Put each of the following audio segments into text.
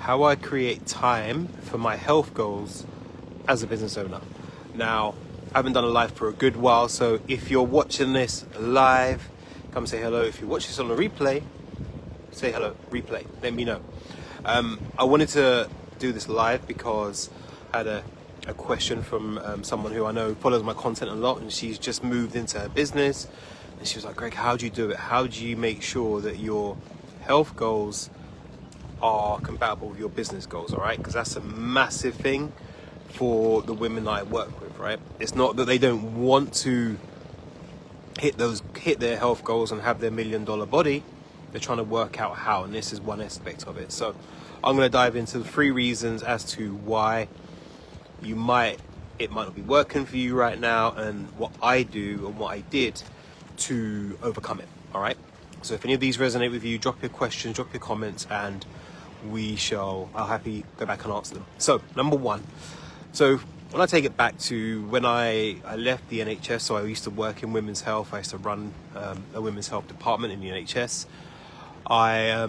how I create time for my health goals as a business owner. Now, I haven't done a live for a good while, so if you're watching this live, come say hello. If you watch this on a replay, say hello, replay, let me know. I wanted to do this live because I had a question from someone who I know follows my content a lot, and she's just moved into her business, and she was like, Greg, how do you do it? How do you make sure that your health goals are compatible with your business goals? All right, because that's a massive thing for the women that I work with, right? It's not that they don't want to hit their health goals and have their $1 million body. They're trying to work out how, and this is one aspect of it. So I'm going to dive into the 3 reasons as to why it might not be working for you right now, and what I do and what I did to overcome it. All right, so if any of these resonate with you, drop your questions, drop your comments, and I'll happily go back and answer them. So number 1, so when I take it back to when I left the NHS, so I used to work in women's health. I used to run a women's health department in the NHS. I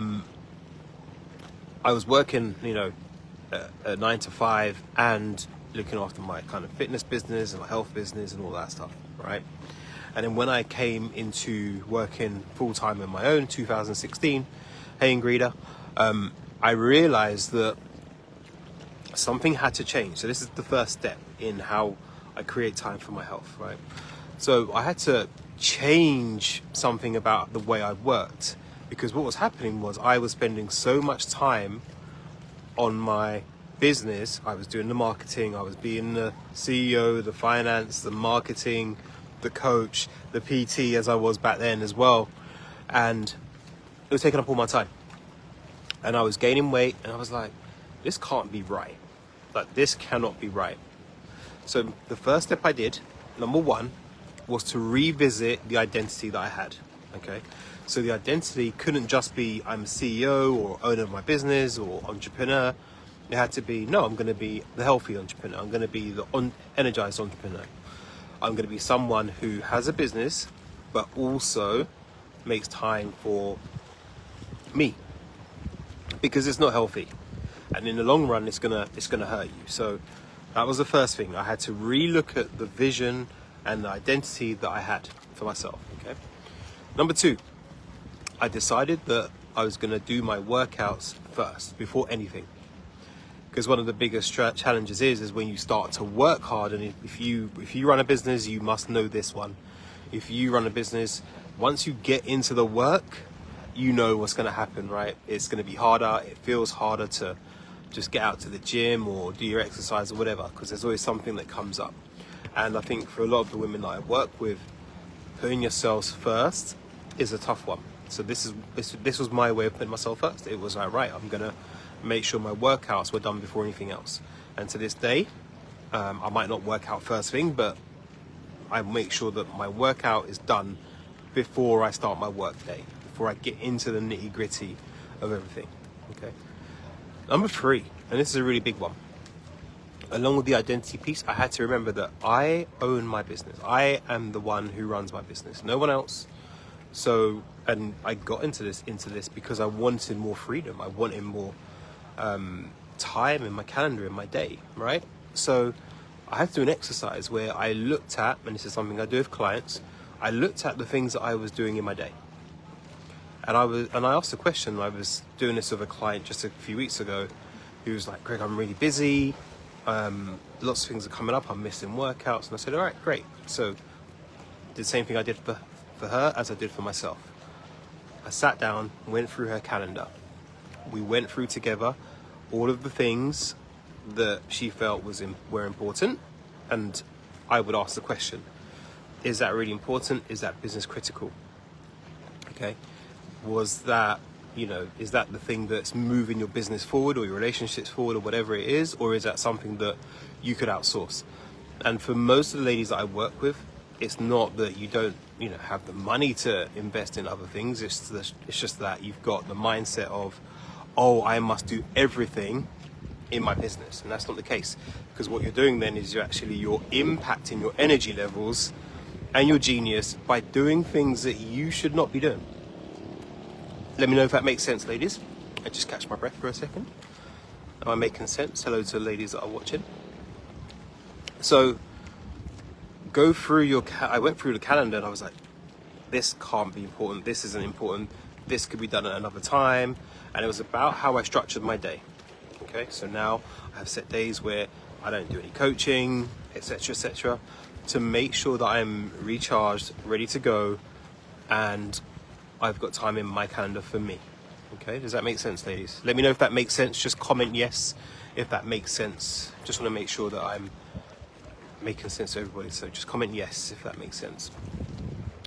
was working, a 9 to 5 and looking after my kind of fitness business and my health business and all that stuff, right? And then when I came into working full time on my own, 2016, hey Ingrida, I realized that something had to change. So this is the first step in how I create time for my health, right? So I had to change something about the way I worked, because what was happening was I was spending so much time on my business. I was doing the marketing, I was being the CEO, the finance, the marketing, the coach, the PT, as I was back then as well. And it was taking up all my time. And I was gaining weight, and I was like, this can't be right. Like, this cannot be right. So the first step I did, number 1, was to revisit the identity that I had, okay? So the identity couldn't just be I'm a CEO or owner of my business or entrepreneur. It had to be, no, I'm going to be the healthy entrepreneur. I'm going to be the energized entrepreneur. I'm going to be someone who has a business, but also makes time for me, because it's not healthy, and in the long run, it's gonna hurt you. So that was the first thing. I had to relook at the vision and the identity that I had for myself. Okay. Number 2, I decided that I was going to do my workouts first before anything. Because one of the biggest challenges is when you start to work hard, and if you run a business, you must know this one. If you run a business, once you get into the work, you know what's going to happen, right? It's going to be harder. It feels harder to just get out to the gym or do your exercise or whatever, because there's always something that comes up. And I think for a lot of the women that I work with, putting yourselves first is a tough one. So this was my way of putting myself first. It was like, right, I'm going to make sure my workouts were done before anything else. And to this day, I might not work out first thing, but I make sure that my workout is done before I start my work day, before I get into the nitty gritty of everything. Okay. Number 3, and this is a really big one. Along with the identity piece, I had to remember that I own my business. I am the one who runs my business, no one else. So, and I got into this because I wanted more freedom. I wanted more time in my calendar, in my day, right? So I had to do an exercise where I looked at, and this is something I do with clients, I looked at the things that I was doing in my day. And I asked a question. I was doing this with a client just a few weeks ago who was like, Greg, I'm really busy. Lots of things are coming up. I'm missing workouts. And I said, all right, great. So did the same thing I did for her as I did for myself. I sat down, went through her calendar. We went through together all of the things that she felt were important. And I would ask the question, is that really important? Is that business critical? Okay. Was that, is that the thing that's moving your business forward or your relationships forward or whatever it is? Or is that something that you could outsource? And for most of the ladies that I work with, it's not that you don't, have the money to invest in other things. It's just that you've got the mindset of, oh, I must do everything in my business. And that's not the case, because what you're doing then is you're impacting your energy levels and your genius by doing things that you should not be doing. Let me know if that makes sense, ladies. I just catch my breath for a second. Am I making sense? Hello to the ladies that are watching. So go through I went through the calendar and I was like, this can't be important, this isn't important, this could be done at another time. And it was about how I structured my day. Okay, so now I have set days where I don't do any coaching, etc., to make sure that I'm recharged, ready to go, and I've got time in my calendar for me. Okay, does that make sense, ladies? Let me know if that makes sense. Just comment yes if that makes sense. Just want to make sure that I'm making sense to everybody, so just comment yes if that makes sense.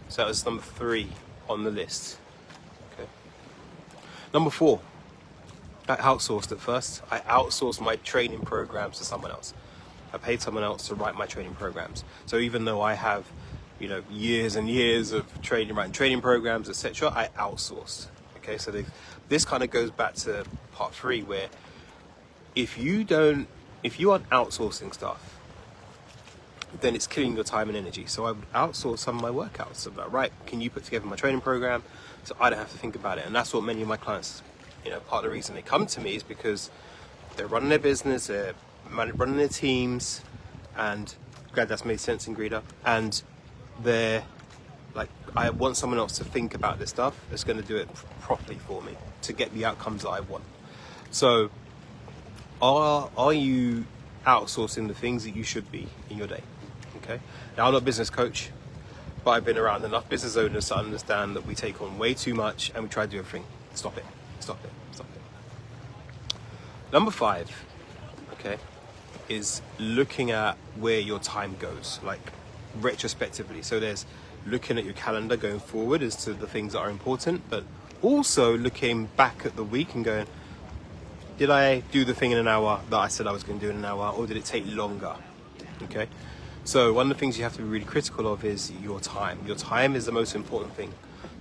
So that was number 3 on the list. Okay. Number 4, I outsourced at first. I outsourced my training programs to someone else. I paid someone else to write my training programs. So even though I have, years and years of writing training programs, etc., I outsourced. Okay, so this kind of goes back to part 3, where if you aren't outsourcing stuff, then it's killing your time and energy. So I would outsource some of my workouts. So I'm like, right, can you put together my training program so I don't have to think about it? And that's what many of my clients, part of the reason they come to me is because they're running their business, they're running their teams, and glad that's made sense, Ingrida. And they're like, I want someone else to think about this stuff that's going to do it properly for me to get the outcomes that I want. So are you outsourcing the things that you should be in your day? Okay. Now, I'm not a business coach, but I've been around enough business owners to understand that we take on way too much and we try to do everything. Stop it. Number 5, okay, is looking at where your time goes, like retrospectively. So there's looking at your calendar going forward as to the things that are important, but also looking back at the week and going, did I do the thing in an hour that I said I was going to do in an hour, or did it take longer? Okay. So one of the things you have to be really critical of is your time. Your time is the most important thing.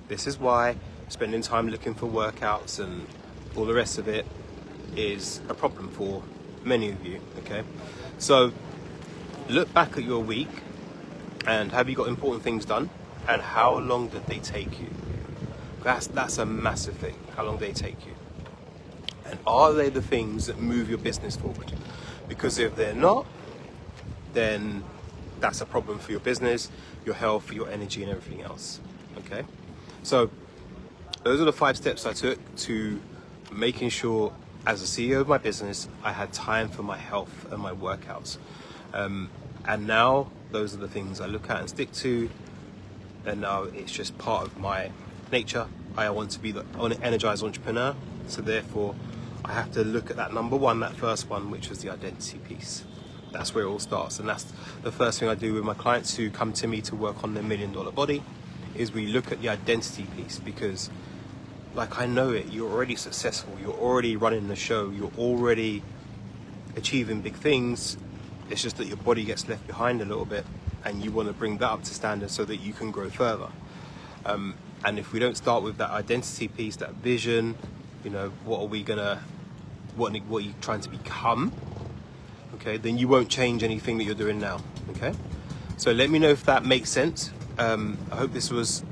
This is why spending time looking for workouts and all the rest of it is a problem for many of you. Okay. So look back at your week and have you got important things done, and how long did they take you? That's a massive thing. How long did they take you? And are they the things that move your business forward? Because if they're not, then that's a problem for your business, your health, your energy, and everything else. Okay? So those are the 5 steps I took to making sure, as a CEO of my business, I had time for my health and my workouts. And now those are the things I look at and stick to. And now it's just part of my nature. I want to be the energized entrepreneur. So therefore, I have to look at that number 1, that first one, which was the identity piece. That's where it all starts. And that's the first thing I do with my clients who come to me to work on their $1 million body, is we look at the identity piece. Because like, I know it, you're already successful, you're already running the show, you're already achieving big things. It's just that your body gets left behind a little bit, and you want to bring that up to standard so that you can grow further. And if we don't start with that identity piece, that vision, what are you trying to become? Okay, then you won't change anything that you're doing now. Okay, so let me know if that makes sense. I hope this was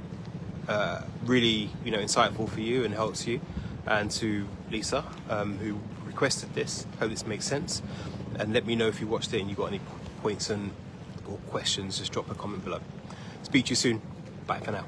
really insightful for you and helps you. And to Lisa, who requested this, hope this makes sense. And let me know if you watched it and you got any points or questions. Just drop a comment below. Speak to you soon. Bye for now.